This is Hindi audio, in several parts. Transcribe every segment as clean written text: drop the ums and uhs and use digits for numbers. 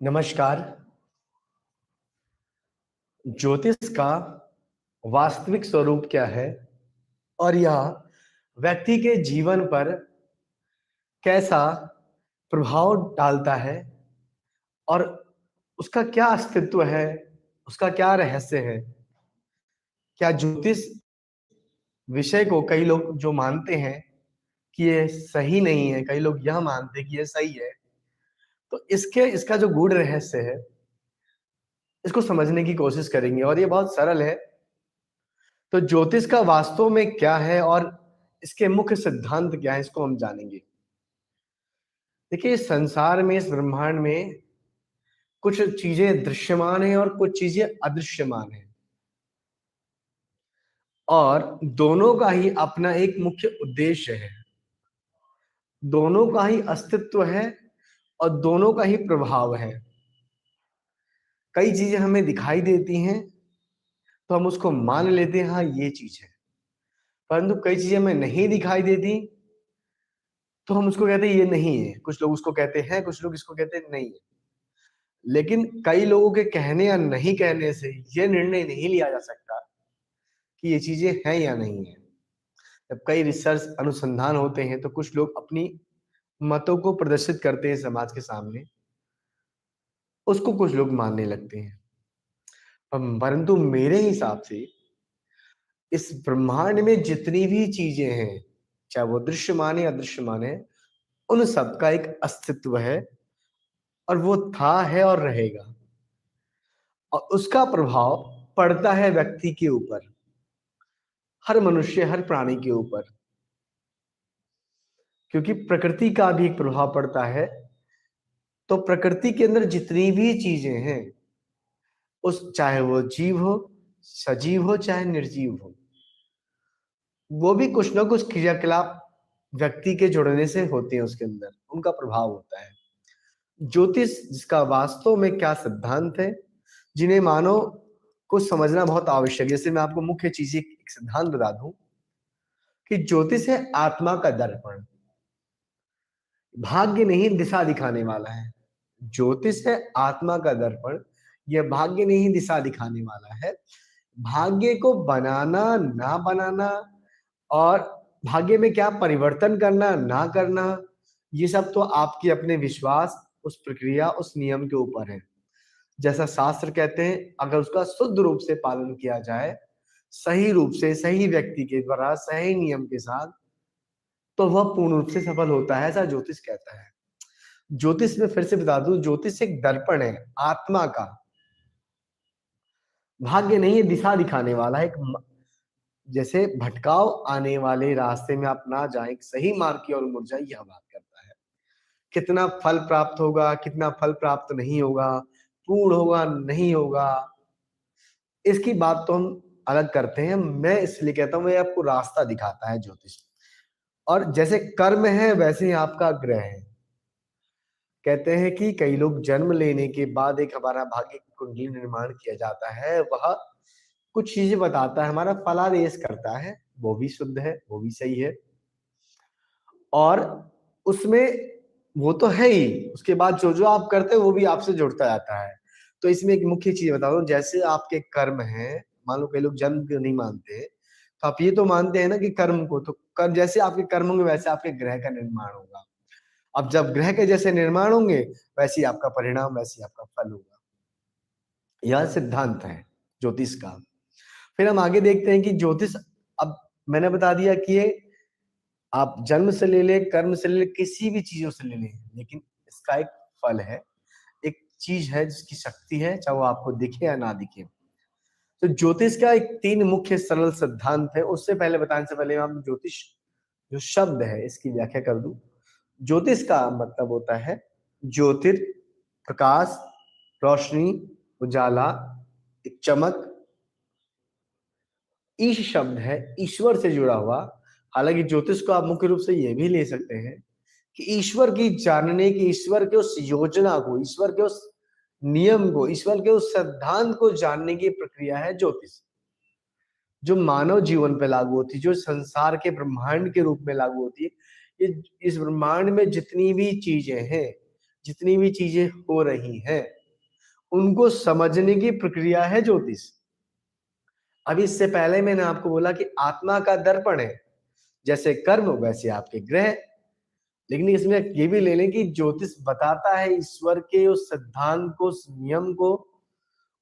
नमस्कार। ज्योतिष का वास्तविक स्वरूप क्या है और यह व्यक्ति के जीवन पर कैसा प्रभाव डालता है और उसका क्या अस्तित्व है, उसका क्या रहस्य है? क्या ज्योतिष विषय को कई लोग जो मानते हैं कि ये सही नहीं है, कई लोग यह मानते हैं कि ये सही है। तो इसका जो गूढ़ रहस्य है, इसको समझने की कोशिश करेंगे और ये बहुत सरल है। तो ज्योतिष का वास्तव में क्या है और इसके मुख्य सिद्धांत क्या है, इसको हम जानेंगे। देखिए, इस संसार में, इस ब्रह्मांड में कुछ चीजें दृश्यमान हैं और कुछ चीजें अदृश्यमान हैं, और दोनों का ही अपना एक मुख्य उद्देश्य है, दोनों का ही अस्तित्व है और दोनों का ही प्रभाव है। कई चीजें हमें दिखाई देती हैं तो हम उसको मान लेते हैं, हाँ ये चीज है, परंतु कई चीजें हमें नहीं दिखाई देती तो हम उसको कहते हैं ये नहीं है। कुछ लोग उसको कहते हैं, कुछ लोग इसको कहते हैं नहीं है। लेकिन कई लोगों के कहने या नहीं कहने से ये निर्णय नहीं लिया जा सकता कि ये चीजें हैं या नहीं है। जब कई रिसर्च अनुसंधान होते हैं तो कुछ लोग अपनी मतों को प्रदर्शित करते हैं समाज के सामने, उसको कुछ लोग मानने लगते हैं। परंतु मेरे हिसाब से इस ब्रह्मांड में जितनी भी चीजें हैं, चाहे वो दृश्यमान है अदृश्यमान है, उन सब का एक अस्तित्व है और वो था, है और रहेगा। और उसका प्रभाव पड़ता है व्यक्ति के ऊपर, हर मनुष्य, हर प्राणी के ऊपर, क्योंकि प्रकृति का भी एक प्रभाव पड़ता है। तो प्रकृति के अंदर जितनी भी चीजें हैं, उस चाहे वो जीव हो, सजीव हो, चाहे निर्जीव हो, वो भी कुछ ना कुछ क्रियाकलाप व्यक्ति के जुड़ने से होते हैं, उसके अंदर उनका प्रभाव होता है। ज्योतिष जिसका वास्तव में क्या सिद्धांत है, जिन्हें मानो को समझना बहुत आवश्यक है। जैसे मैं आपको मुख्य चीजें एक सिद्धांत बता दूं कि ज्योतिष है आत्मा का दर्पण, भाग्य नहीं दिशा दिखाने वाला है। ज्योतिष है आत्मा का दर्पण, यह भाग्य नहीं दिशा दिखाने वाला है। भाग्य को बनाना ना बनाना और भाग्य में क्या परिवर्तन करना ना करना, ये सब तो आपके अपने विश्वास, उस प्रक्रिया, उस नियम के ऊपर है। जैसा शास्त्र कहते हैं, अगर उसका शुद्ध रूप से पालन किया जाए, सही रूप से, सही व्यक्ति के द्वारा, सही नियम के साथ, तो वह पूर्ण रूप से सफल होता है, ऐसा ज्योतिष कहता है। ज्योतिष में फिर से बता दूं, ज्योतिष एक दर्पण है आत्मा का, भाग्य नहीं है दिशा दिखाने वाला है। जैसे भटकाव आने वाले रास्ते में आप ना जाएं, सही मार्ग की ओर मुड़ जाए, यह बात करता है। कितना फल प्राप्त होगा, कितना फल प्राप्त नहीं होगा, पूर्ण होगा नहीं होगा, इसकी बात तो हम अलग करते हैं। मैं इसलिए कहता हूं, मैं आपको रास्ता दिखाता है ज्योतिष। और जैसे कर्म है वैसे ही आपका ग्रह है। कहते हैं कि कई लोग जन्म लेने के बाद एक हमारा भाग्य की कुंडली निर्माण किया जाता है, वह कुछ चीजें बताता है, हमारा फलादेश करता है, वो भी शुद्ध है, वो भी सही है। और उसमें वो तो है ही, उसके बाद जो जो आप करते हो वो भी आपसे जुड़ता जाता है। तो इसमें एक मुख्य चीज बता दूं, जैसे आपके कर्म हैं, मान लो कई लोग जन्म को नहीं मानते, तो आप ये तो मानते हैं ना कि कर्म को, तो कर्म जैसे आपके कर्म होंगे वैसे आपके ग्रह का निर्माण होगा। अब जब ग्रह के जैसे निर्माण होंगे, वैसे ही आपका परिणाम, वैसे ही आपका फल होगा। यह सिद्धांत है ज्योतिष का। फिर हम आगे देखते हैं कि ज्योतिष, अब मैंने बता दिया कि ये आप जन्म से ले ले, कर्म से ले ले, किसी भी चीजों से ले ले, लेकिन इसका एक फल है, एक चीज है जिसकी शक्ति है, चाहे वो आपको दिखे या ना दिखे। तो ज्योतिष का एक 3 मुख्य सरल सिद्धांत है। उससे पहले बताने से पहले हम ज्योतिष जो शब्द है इसकी व्याख्या कर दूं। ज्योतिष का मतलब होता है ज्योतिर, प्रकाश, रोशनी, उजाला, एक चमक। ईश शब्द है ईश्वर से जुड़ा हुआ। हालांकि ज्योतिष को आप मुख्य रूप से यह भी ले सकते हैं कि ईश्वर की जानने की, ईश्वर के उस योजना को, ईश्वर के उस नियम को, ईश्वर के उस सिद्धांत को जानने की प्रक्रिया है ज्योतिष, जो मानव जीवन पे लागू होती है, जो संसार के ब्रह्मांड के रूप में लागू होती है। ये इस ब्रह्मांड में जितनी भी चीजें हैं, जितनी भी चीजें हो रही हैं उनको समझने की प्रक्रिया है ज्योतिष। अभी इससे पहले मैंने आपको बोला कि आत्मा का दर्पण है, जैसे कर्म वैसे आपके ग्रह। लेकिन इसमें ये भी ले लें कि ज्योतिष बताता है ईश्वर के उस सिद्धांत को, उस नियम को,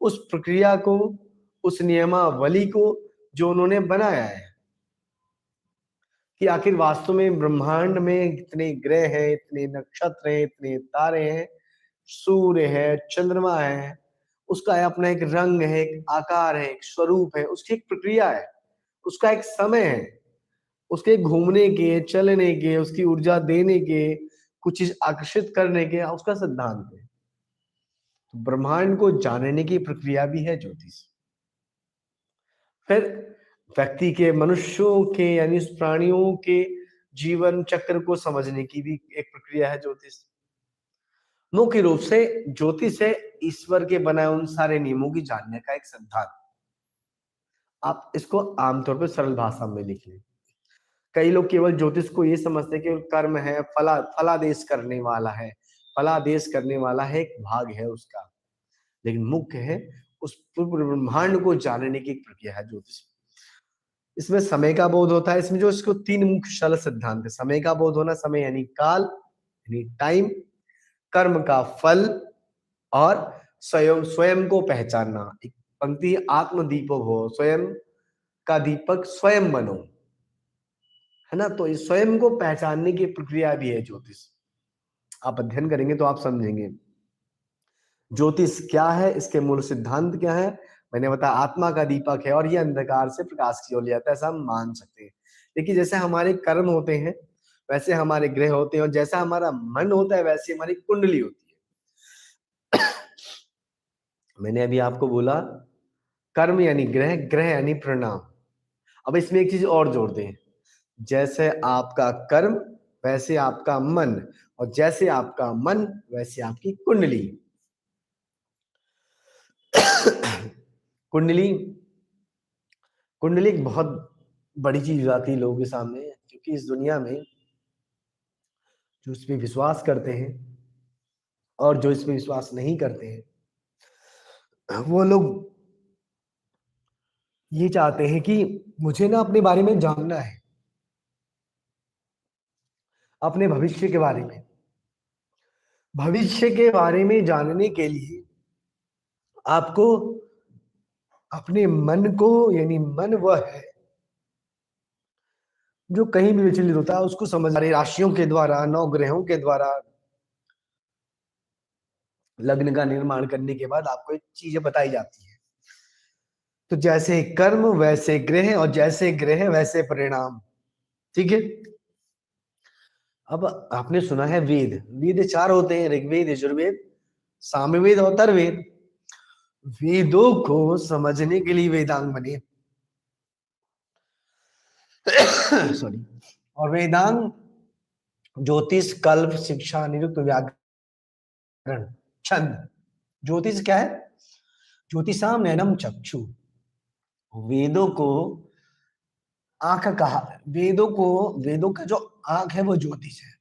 उस प्रक्रिया को, उस नियमावली को जो उन्होंने बनाया है, कि आखिर वास्तव में ब्रह्मांड में इतने ग्रह हैं, इतने नक्षत्र हैं, इतने तारे हैं, सूर्य है, चंद्रमा है, उसका अपना एक रंग है, एक आकार है, एक स्वरूप है, उसकी एक प्रक्रिया है, उसका एक समय है, उसके घूमने के, चलने के, उसकी ऊर्जा देने के, कुछ चीज आकर्षित करने के, उसका सिद्धांत है। तो ब्रह्मांड को जानने की प्रक्रिया भी है ज्योतिष। फिर व्यक्ति के, मनुष्यों के यानी प्राणियों के जीवन चक्र को समझने की भी एक प्रक्रिया है ज्योतिष। मुख्य रूप से ज्योतिष है ईश्वर के बनाए उन सारे नियमों की जानने का एक सिद्धांत। आप इसको आमतौर पर सरल भाषा में लिख लें। कई लोग केवल ज्योतिष को ये समझते हैं कि कर्म है, फलादेश करने वाला है, फलादेश करने वाला है, एक भाग है उसका। लेकिन मुख्य है उस पूर्ण ब्रह्मांड को जानने की एक प्रक्रिया है ज्योतिष। इसमें समय का बोध होता है। इसमें जो इसको तीन मुख्य सरल सिद्धांत है: समय का बोध होना, समय यानी काल यानी टाइम, कर्म का फल, और स्वयं स्वयं को पहचानना। एक पंक्ति आत्म दीपक हो, स्वयं का दीपक स्वयं बनो, है ना। तो इस स्वयं को पहचानने की प्रक्रिया भी है ज्योतिष। आप अध्ययन करेंगे तो आप समझेंगे ज्योतिष क्या है, इसके मूल सिद्धांत क्या है। मैंने बताया आत्मा का दीपक है और ये अंधकार से प्रकाश की ओर ले जाता है, ऐसा हम मान सकते हैं। देखिए जैसे हमारे कर्म होते हैं वैसे हमारे ग्रह होते हैं, और जैसा हमारा मन होता है वैसे हमारी कुंडली होती है। मैंने अभी आपको बोला कर्म यानी ग्रह, ग्रह यानी परिणाम। अब इसमें एक चीज और जोड़ दें, जैसे आपका कर्म वैसे आपका मन, और जैसे आपका मन वैसे आपकी कुंडली। कुंडली कुंडली एक बहुत बड़ी चीज आती है लोगों के सामने, क्योंकि इस दुनिया में जो इस पे विश्वास करते हैं और जो इस पे विश्वास नहीं करते हैं, वो लोग ये चाहते हैं कि मुझे ना अपने बारे में जानना है, अपने भविष्य के बारे में। भविष्य के बारे में जानने के लिए आपको अपने मन को, यानी मन वह है जो कहीं भी विचलित होता है, उसको समझ राशियों के द्वारा, 9 ग्रहों के द्वारा लग्न का निर्माण करने के बाद आपको एक चीजें बताई जाती है। तो जैसे कर्म वैसे ग्रह, और जैसे ग्रह वैसे परिणाम। ठीक है। अब आपने सुना है वेद, वेद 4 होते हैं: ऋग्वेद, यजुर्वेद, सामवेद और अथर्ववेद। वेदों को समझने के लिए वेदांग बने। सॉरी। और वेदांग ज्योतिष, कल्प, शिक्षा, निरुक्त, व्याकरण, छंद। ज्योतिष क्या है? ज्योतिषाम नैनम चक्षु। वेदों को आंख कहा, वेदों का जो आंख है वो ज्योतिष है,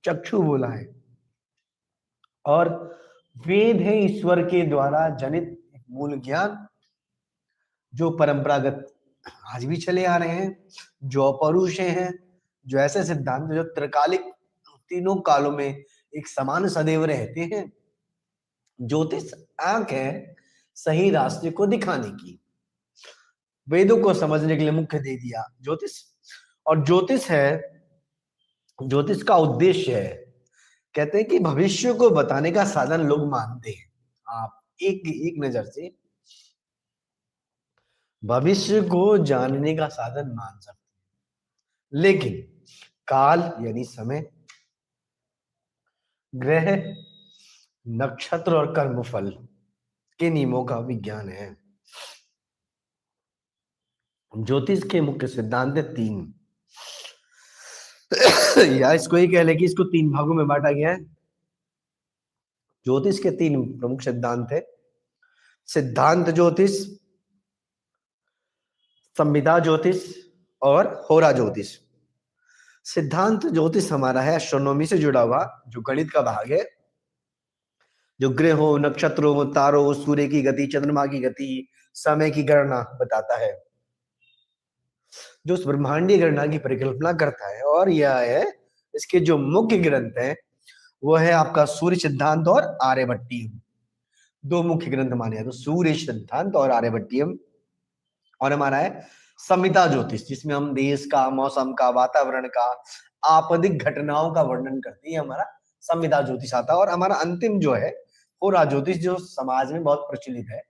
चक्षु बोला है। और वेद है ईश्वर के द्वारा जनित मूल ज्ञान, जो परंपरागत आज भी चले आ रहे हैं, जो अपौरुष हैं, जो ऐसे सिद्धांत जो त्रिकालिक, तीनों कालों में एक समान सदैव रहते हैं। ज्योतिष आंख है सही रास्ते को दिखाने की। वेदों को समझने के लिए मुख्य दे दिया ज्योतिष। और ज्योतिष का उद्देश्य है, कहते हैं कि भविष्य को बताने का साधन लोग मानते हैं। आप एक नजर से भविष्य को जानने का साधन मान सकते हैं, लेकिन काल यानी समय, ग्रह, नक्षत्र और कर्मफल के नियमों का विज्ञान है। ज्योतिष के मुख्य सिद्धांत है 3, या इसको ही कह ले कि इसको 3 भागों में बांटा गया है। ज्योतिष के 3 प्रमुख सिद्धांत है: सिद्धांत ज्योतिष, संविदा ज्योतिष और होरा ज्योतिष। सिद्धांत ज्योतिष हमारा है एस्ट्रोनॉमी से जुड़ा हुआ, जो गणित का भाग है, जो ग्रहों, नक्षत्रों, तारों, सूर्य की गति, चंद्रमा की गति, समय की गणना बताता है, जो उस ब्रह्मांडीय गणना की परिकल्पना करता है। और यह है, इसके जो मुख्य ग्रंथ हैं वो है आपका सूर्य सिद्धांत और आर्यभट्टियम। दो मुख्य ग्रंथ माने हैं, तो सूर्य सिद्धांत और आर्यभट्टियम। और हमारा है संहिता ज्योतिष, जिसमें हम देश का, मौसम का, वातावरण का, आपदिक घटनाओं का वर्णन करते हैं, हमारा संहिता ज्योतिष आता है। और हमारा अंतिम जो है होरा ज्योतिष, जो समाज में बहुत प्रचलित है,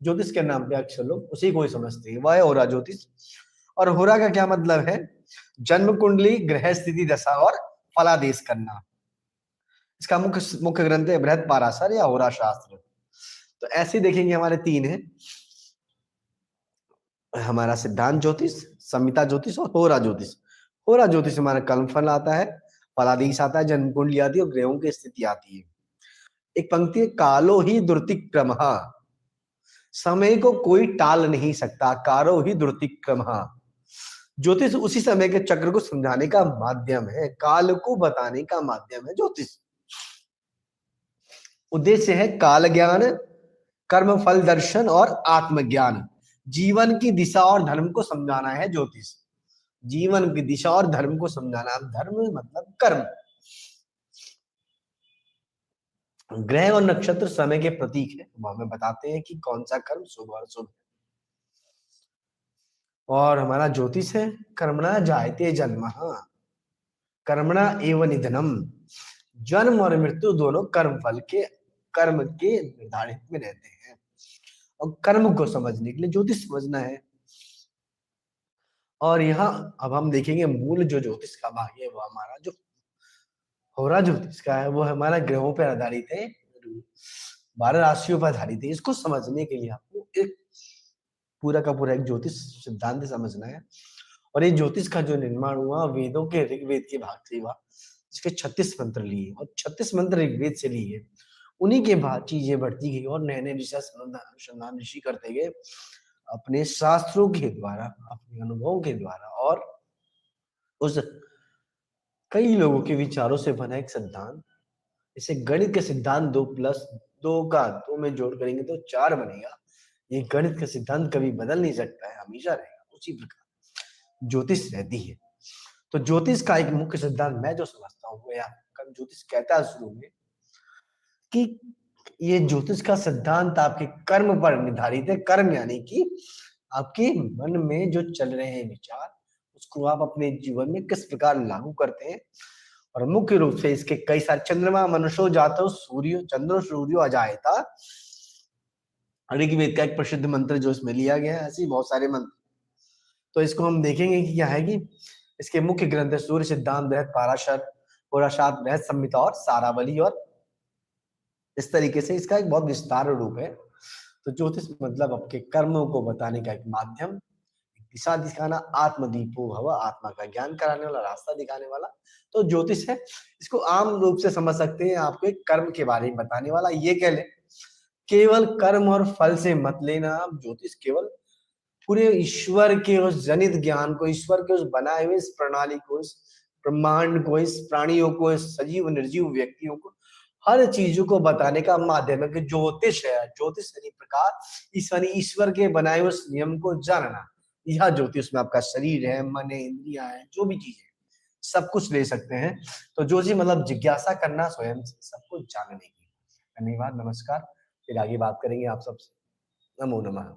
ज्योतिष के नाम पे अक्सर लोग उसी को ही समझते हैं, वह है होरा ज्योतिष। और होरा का क्या मतलब है? जन्म कुंडली, ग्रह स्थिति, दशा और फलादेश करना। इसका मुख्य मुख्य ग्रंथ है बृहद पाराशर या होरा शास्त्र। तो ऐसे देखेंगे हमारे तीन है, हमारा सिद्धांत ज्योतिष, संहिता ज्योतिष और होरा ज्योतिष। होरा ज्योतिष हमारा कर्मफल आता है, फलादेश आता है, जन्म कुंडली आती है और ग्रहों की स्थिति आती है। एक पंक्ति है, कालो ही दुर्तिक्रम, समय को कोई टाल नहीं सकता, कालो ही दुर्तिक्रम। ज्योतिष उसी समय के चक्र को समझाने का माध्यम है, काल को बताने का माध्यम है ज्योतिष। उद्देश्य है काल ज्ञान, कर्म फल दर्शन और आत्मज्ञान। जीवन की दिशा और धर्म को समझाना है ज्योतिष, जीवन की दिशा और धर्म को समझाना। धर्म मतलब कर्म। ग्रह और नक्षत्र समय के प्रतीक है, वो हमें बताते हैं कि कौन सा कर्म शुभ और शुभ। और हमारा ज्योतिष है कर्मणा जायते जन्म, कर्मणा एव निधनम। जन्म और मृत्यु दोनों कर्म फल के, कर्म के निर्धारित में रहते हैं। और कर्म को समझने के लिए ज्योतिष समझना है। और यहाँ अब हम देखेंगे मूल जो ज्योतिष का भाग है, वो हमारा जो होरा ज्योतिष का है, वो हमारा ग्रहों पर आधारित है, 12 राशियों पर आधारित है। इसको समझने के लिए आपको एक पूरा का पूरा एक ज्योतिष सिद्धांत समझना है। और ये ज्योतिष का जो निर्माण हुआ वेदों के ऋग्वेद के भाग से हुआ, जिसके 36 मंत्र लिए और 36 मंत्र ऋग्वेद से लिए। उन्हीं के बाद चीजें बढ़ती गई और नए नए अनुसंधान ऋषि करते गए अपने शास्त्रों के द्वारा, अपने अनुभवों के द्वारा, और उस कई लोगों के विचारों से बना एक सिद्धांत। इसे गणित के सिद्धांत 2+2 का 2 में जोड़ करेंगे तो 4 बनेगा। ये गणित का सिद्धांत कभी बदल नहीं सकता है, हमेशा रहेगा। उसी प्रकार ज्योतिष रहती है। तो ज्योतिष का एक मुख्य सिद्धांत मैं जो समझता हूँ, ज्योतिष कहता है शुरू में कि ये ज्योतिष का सिद्धांत आपके कर्म पर निर्धारित है। कर्म यानी कि आपके मन में जो चल रहे हैं विचार, उसको आप अपने जीवन में किस प्रकार लागू करते हैं। और मुख्य रूप से इसके कई सारे, चंद्रमा मनुष्यो जातो सूर्य, चंद्रो सूर्यो अजायता, ऋग्वेद का एक प्रसिद्ध मंत्र जो इसमें लिया गया है। ऐसे ही बहुत सारे मंत्र, तो इसको हम देखेंगे कि क्या है कि इसके मुख्य ग्रंथ है सूर्य सिद्धांत, बृहद पाराशर, होराशास्त्र, बृहद संहिता और सारावली। और इस तरीके से इसका एक बहुत विस्तार रूप है। तो ज्योतिष मतलब आपके कर्मों को बताने का एक माध्यम, दिशा दिखाना, आत्मदीपो भव, आत्मा का ज्ञान कराने वाला, रास्ता दिखाने वाला। तो ज्योतिष है, इसको आम रूप से समझ सकते हैं, आपको एक कर्म के बारे में बताने वाला। ये कह ले, केवल कर्म और फल से मत लेना आप। ज्योतिष केवल पूरे ईश्वर के उस जनित ज्ञान को, ईश्वर के उस बनाए हुए इस प्रणाली को, इस ब्रह्मांड को, इस प्राणियों को, इस सजीव निर्जीव व्यक्तियों को, हर चीजों को बताने का माध्यम है कि ज्योतिष है। ज्योतिष यानी प्रकार, ईश्वर के बनाए हुए उस नियम को जानना। यह ज्योतिष में आपका शरीर है, मन है, इंद्रियां है, जो भी चीज है, सब कुछ ले सकते हैं। तो जो जी मतलब जिज्ञासा करना स्वयं से सब कुछ जानने की। धन्यवाद, नमस्कार। फिर आगे बात करेंगे आप सबसे। नमो नमः।